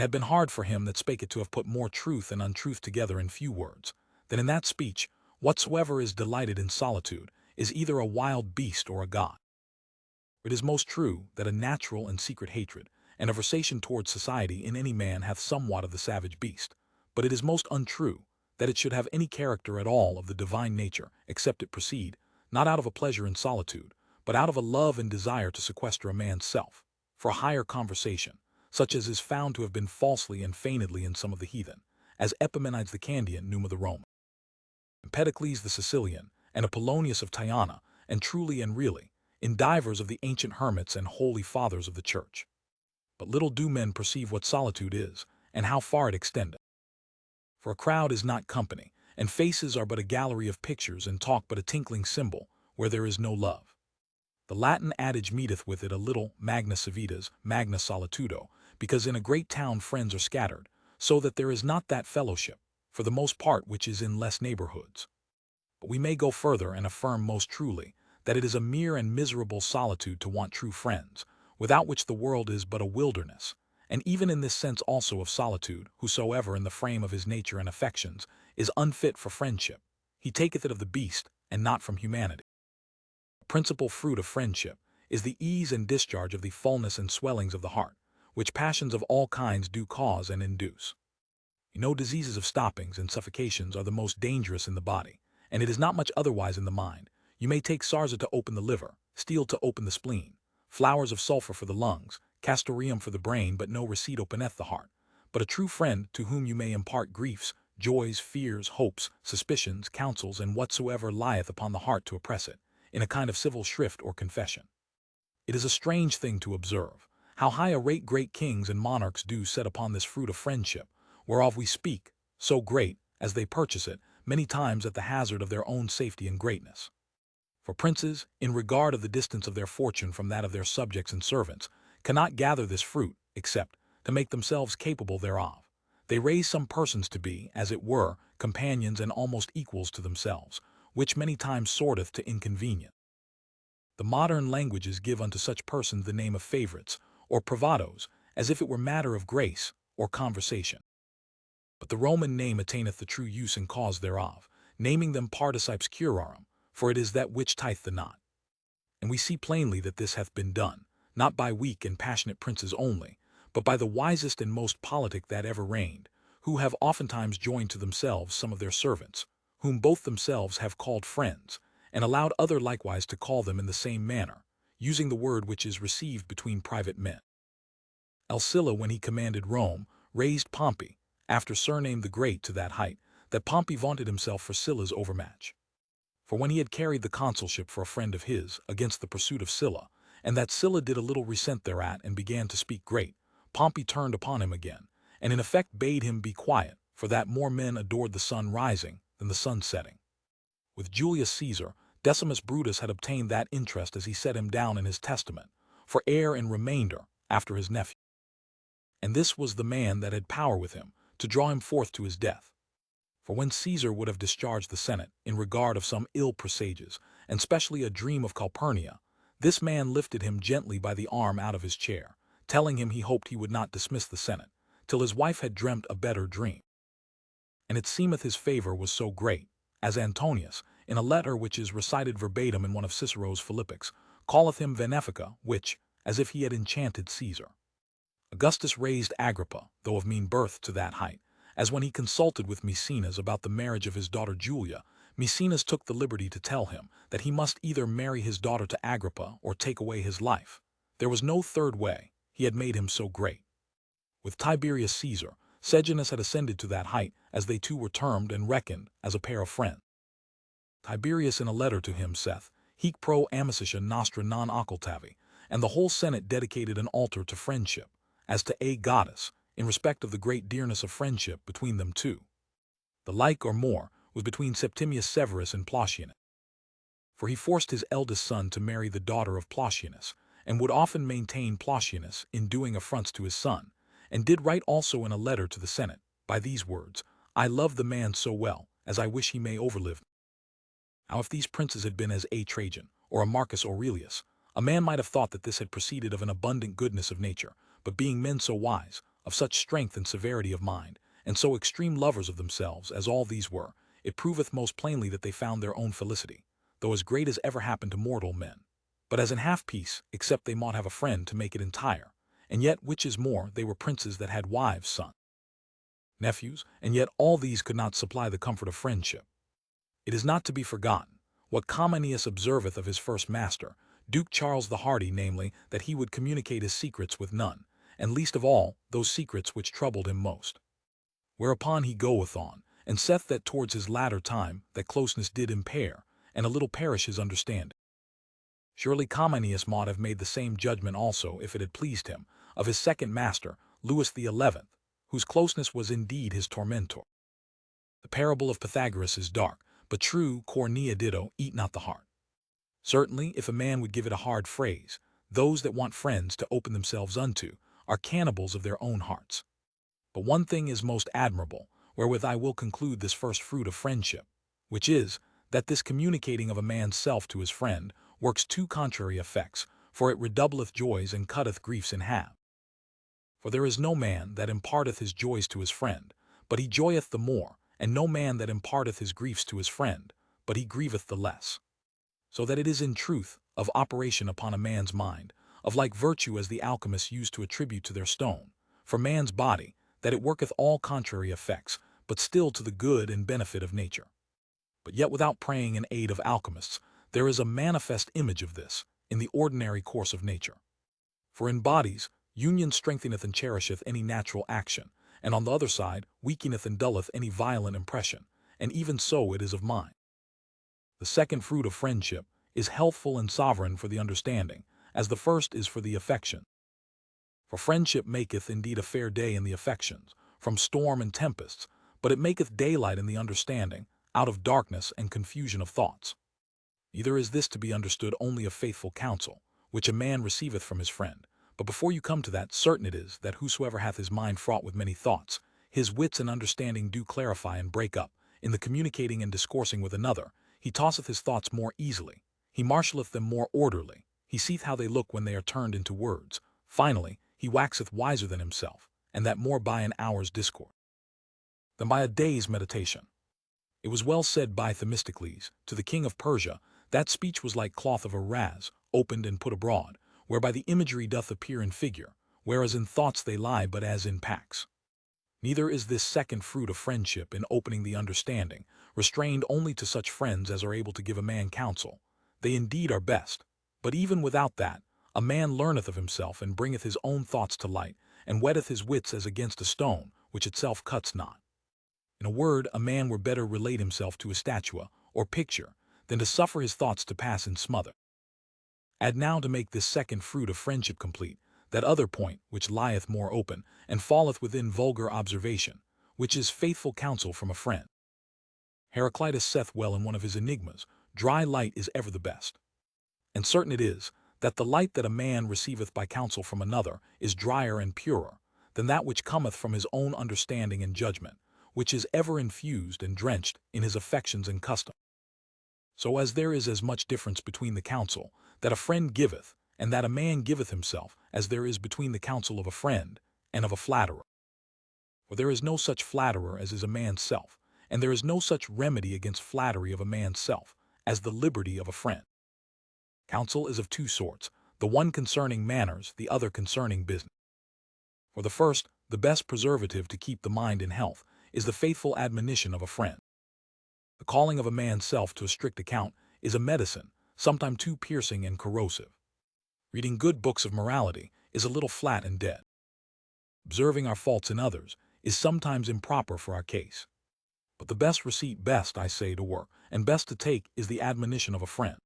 had been hard for him that spake it to have put more truth and untruth together in few words, than in that speech, whatsoever is delighted in solitude is either a wild beast or a god. It is most true that a natural and secret hatred, and aversion towards society in any man hath somewhat of the savage beast, but it is most untrue that it should have any character at all of the divine nature, except it proceed, not out of a pleasure in solitude, but out of a love and desire to sequester a man's self, for a higher conversation, such as is found to have been falsely and feignedly in some of the heathen, as Epimenides the Candian, Numa the Roman, Empedocles the Sicilian, and Apollonius of Tyana, and truly and really, in divers of the ancient hermits and holy fathers of the church. But little do men perceive what solitude is, and how far it extendeth. For a crowd is not company, and faces are but a gallery of pictures, and talk but a tinkling cymbal, where there is no love. The Latin adage meeteth with it a little magna civitas, magna solitudo, because in a great town friends are scattered, so that there is not that fellowship, for the most part, which is in less neighborhoods. But we may go further and affirm most truly that it is a mere and miserable solitude to want true friends, without which the world is but a wilderness, and even in this sense also of solitude, whosoever in the frame of his nature and affections is unfit for friendship, he taketh it of the beast, and not from humanity. The principal fruit of friendship is the ease and discharge of the fullness and swellings of the heart, which passions of all kinds do cause and induce. Diseases of stoppings and suffocations are the most dangerous in the body, and it is not much otherwise in the mind. You may take sarza to open the liver, steel to open the spleen, flowers of sulphur for the lungs, castoreum for the brain, but no receipt openeth the heart. But a true friend, to whom you may impart griefs, joys, fears, hopes, suspicions, counsels, and whatsoever lieth upon the heart to oppress it, in a kind of civil shrift or confession. It is a strange thing to observe, how high a rate great kings and monarchs do set upon this fruit of friendship, whereof we speak, so great, as they purchase it, many times at the hazard of their own safety and greatness. For princes, in regard of the distance of their fortune from that of their subjects and servants, cannot gather this fruit, except to make themselves capable thereof. They raise some persons to be, as it were, companions and almost equals to themselves, which many times sorteth to inconvenience. The modern languages give unto such persons the name of favorites, or privados, as if it were matter of grace, or conversation. But the Roman name attaineth the true use and cause thereof, naming them participes curarum, for it is that which tieth the knot. And we see plainly that this hath been done, not by weak and passionate princes only, but by the wisest and most politic that ever reigned, who have oftentimes joined to themselves some of their servants, whom both themselves have called friends, and allowed other likewise to call them in the same manner, using the word which is received between private men. Sylla, when he commanded Rome, raised Pompey, after surnamed the Great, to that height, that Pompey vaunted himself for Sylla's overmatch. For when he had carried the consulship for a friend of his against the pursuit of Sylla, and that Sylla did a little resent thereat and began to speak great, Pompey turned upon him again, and in effect bade him be quiet, for that more men adored the sun rising than the sun setting. With Julius Caesar, Decimus Brutus had obtained that interest, as he set him down in his testament, for heir and remainder after his nephew. And this was the man that had power with him to draw him forth to his death. For when Caesar would have discharged the Senate in regard of some ill presages, and specially a dream of Calpurnia, this man lifted him gently by the arm out of his chair, telling him he hoped he would not dismiss the Senate, till his wife had dreamt a better dream. And it seemeth his favor was so great, as Antonius, in a letter which is recited verbatim in one of Cicero's Philippics, calleth him Venefica, which, as if he had enchanted Caesar. Augustus raised Agrippa, though of mean birth, to that height, as when he consulted with Maecenas about the marriage of his daughter Julia, Maecenas took the liberty to tell him that he must either marry his daughter to Agrippa or take away his life. There was no third way, he had made him so great. With Tiberius Caesar, Sejanus had ascended to that height, as they two were termed and reckoned as a pair of friends. Tiberius in a letter to him saith, Hic pro amicitia nostra non occultavi, and the whole Senate dedicated an altar to friendship, as to a goddess, in respect of the great dearness of friendship between them two. The like or more was between Septimius Severus and Plautianus. For he forced his eldest son to marry the daughter of Plautianus, and would often maintain Plautianus in doing affronts to his son, and did write also in a letter to the Senate, by these words, I love the man so well, as I wish he may overlive me. Now if these princes had been as a Trajan, or a Marcus Aurelius, a man might have thought that this had proceeded of an abundant goodness of nature, but being men so wise, of such strength and severity of mind, and so extreme lovers of themselves as all these were, it proveth most plainly that they found their own felicity, though as great as ever happened to mortal men, but as in half peace, except they might have a friend to make it entire, and yet, which is more, they were princes that had wives, sons, nephews, and yet all these could not supply the comfort of friendship. It is not to be forgotten, what Comenius observeth of his first master, Duke Charles the Hardy, namely, that he would communicate his secrets with none, and least of all, those secrets which troubled him most. Whereupon he goeth on, and saith that towards his latter time that closeness did impair, and a little perish his understanding. Surely Comenius might have made the same judgment also, if it had pleased him, of his second master, Louis the 11th, whose closeness was indeed his tormentor. The parable of Pythagoras is dark, but true. Cornea ditto, eat not the heart. Certainly, if a man would give it a hard phrase, those that want friends to open themselves unto are cannibals of their own hearts. But one thing is most admirable, wherewith I will conclude this first fruit of friendship, which is, that this communicating of a man's self to his friend works two contrary effects, for it redoubleth joys and cutteth griefs in half. For there is no man that imparteth his joys to his friend, but he joyeth the more, and no man that imparteth his griefs to his friend, but he grieveth the less. So that it is in truth of operation upon a man's mind, of like virtue as the alchemists used to attribute to their stone, for man's body, that it worketh all contrary effects, but still to the good and benefit of nature. But yet without praying in aid of alchemists, there is a manifest image of this, in the ordinary course of nature. For in bodies, union strengtheneth and cherisheth any natural action, and on the other side, weakeneth and dulleth any violent impression, and even so it is of mind. The second fruit of friendship is healthful and sovereign for the understanding, as the first is for the affection. For friendship maketh indeed a fair day in the affections, from storm and tempests, but it maketh daylight in the understanding, out of darkness and confusion of thoughts. Neither is this to be understood only of faithful counsel, which a man receiveth from his friend, but before you come to that, certain it is that whosoever hath his mind fraught with many thoughts, his wits and understanding do clarify and break up, in the communicating and discoursing with another, he tosseth his thoughts more easily, he marshalleth them more orderly, he seeth how they look when they are turned into words, finally, he waxeth wiser than himself, and that more by an hour's discourse than by a day's meditation. It was well said by Themistocles, to the king of Persia, that speech was like cloth of a raz, opened and put abroad, whereby the imagery doth appear in figure, whereas in thoughts they lie but as in packs. Neither is this second fruit of friendship in opening the understanding, restrained only to such friends as are able to give a man counsel. They indeed are best, but even without that, a man learneth of himself and bringeth his own thoughts to light, and whetteth his wits as against a stone, which itself cuts not. In a word, a man were better relate himself to a statue, or picture, than to suffer his thoughts to pass in smother. Add now to make this second fruit of friendship complete, that other point which lieth more open, and falleth within vulgar observation, which is faithful counsel from a friend. Heraclitus saith well in one of his enigmas, dry light is ever the best. And certain it is, that the light that a man receiveth by counsel from another is drier and purer, than that which cometh from his own understanding and judgment, which is ever infused and drenched in his affections and custom. So as there is as much difference between the counsel that a friend giveth, and that a man giveth himself, as there is between the counsel of a friend and of a flatterer. For there is no such flatterer as is a man's self, and there is no such remedy against flattery of a man's self, as the liberty of a friend. Counsel is of two sorts, the one concerning manners, the other concerning business. For the first, the best preservative to keep the mind in health, is the faithful admonition of a friend. The calling of a man's self to a strict account is a medicine, sometime too piercing and corrosive. Reading good books of morality is a little flat and dead. Observing our faults in others is sometimes improper for our case. But the best receipt, best, I say, to work, and best to take, is the admonition of a friend.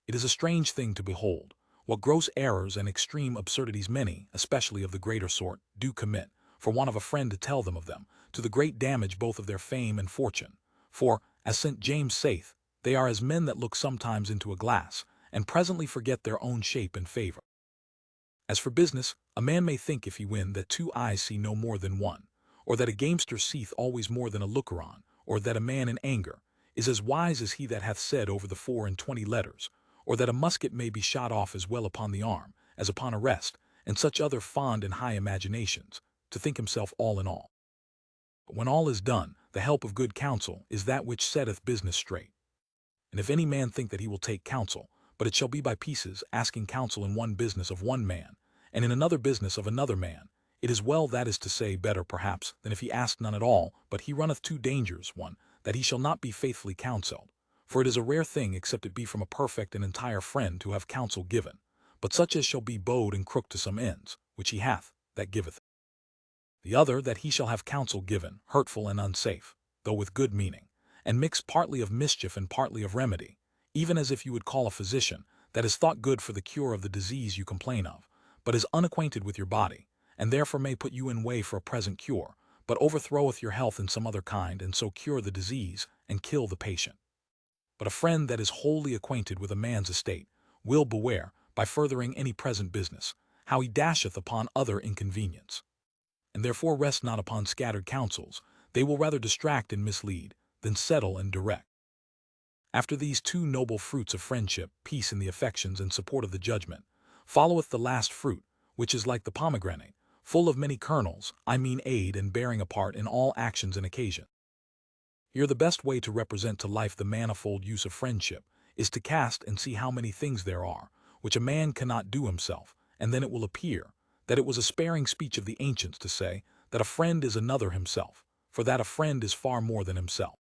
It is a strange thing to behold, what gross errors and extreme absurdities many, especially of the greater sort, do commit, for want of a friend to tell them of them, to the great damage both of their fame and fortune. For, as St. James saith, they are as men that look sometimes into a glass, and presently forget their own shape and favor. As for business, a man may think if he win that two eyes see no more than one, or that a gamester seeth always more than a looker-on, or that a man in anger is as wise as he that hath said over the 24 letters, or that a musket may be shot off as well upon the arm as upon a rest, and such other fond and high imaginations. to think himself all in all. But when all is done, the help of good counsel is that which setteth business straight. And if any man think that he will take counsel, but it shall be by pieces, asking counsel in one business of one man, and in another business of another man, it is well, that is to say, better perhaps, than if he ask none at all, but he runneth two dangers: one, that he shall not be faithfully counselled, for it is a rare thing, except it be from a perfect and entire friend, to have counsel given, but such as shall be bowed and crooked to some ends, which he hath, that giveth it. The other, that he shall have counsel given, hurtful and unsafe, though with good meaning, and mixed partly of mischief and partly of remedy, even as if you would call a physician, that is thought good for the cure of the disease you complain of, but is unacquainted with your body, and therefore may put you in way for a present cure, but overthroweth your health in some other kind, and so cure the disease, and kill the patient. But a friend that is wholly acquainted with a man's estate will beware, by furthering any present business, how he dasheth upon other inconvenience. And therefore rest not upon scattered counsels, they will rather distract and mislead, than settle and direct. After these two noble fruits of friendship, peace in the affections, and support of the judgment, followeth the last fruit, which is like the pomegranate, full of many kernels, I mean aid and bearing a part in all actions and occasions. Here the best way to represent to life the manifold use of friendship is to cast and see how many things there are, which a man cannot do himself, and then it will appear that it was a sparing speech of the ancients to say that a friend is another himself, for that a friend is far more than himself.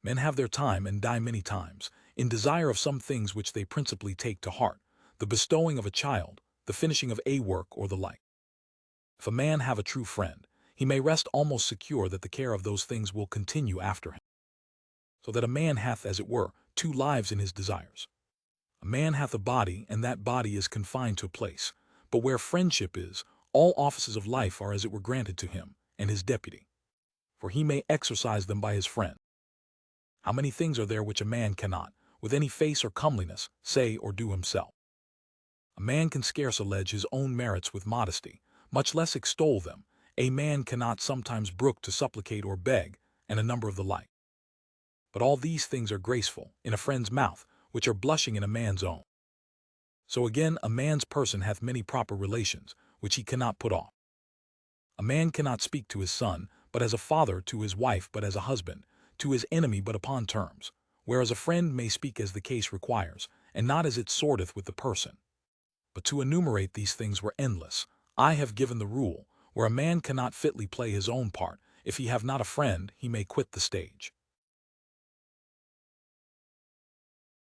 Men have their time and die many times, in desire of some things which they principally take to heart, the bestowing of a child, the finishing of a work, or the like. If a man have a true friend, he may rest almost secure that the care of those things will continue after him. So that a man hath, as it were, two lives in his desires. A man hath a body, and that body is confined to a place, but where friendship is, all offices of life are as it were granted to him, and his deputy. For he may exercise them by his friend. How many things are there which a man cannot, with any face or comeliness, say or do himself? A man can scarce allege his own merits with modesty, much less extol them. A man cannot sometimes brook to supplicate or beg, and a number of the like. But all these things are graceful in a friend's mouth, which are blushing in a man's own. So again, a man's person hath many proper relations, which he cannot put off. A man cannot speak to his son, but as a father, to his wife, but as a husband, to his enemy, but upon terms, whereas a friend may speak as the case requires, and not as it sorteth with the person. But to enumerate these things were endless. I have given the rule, where a man cannot fitly play his own part, if he have not a friend, he may quit the stage.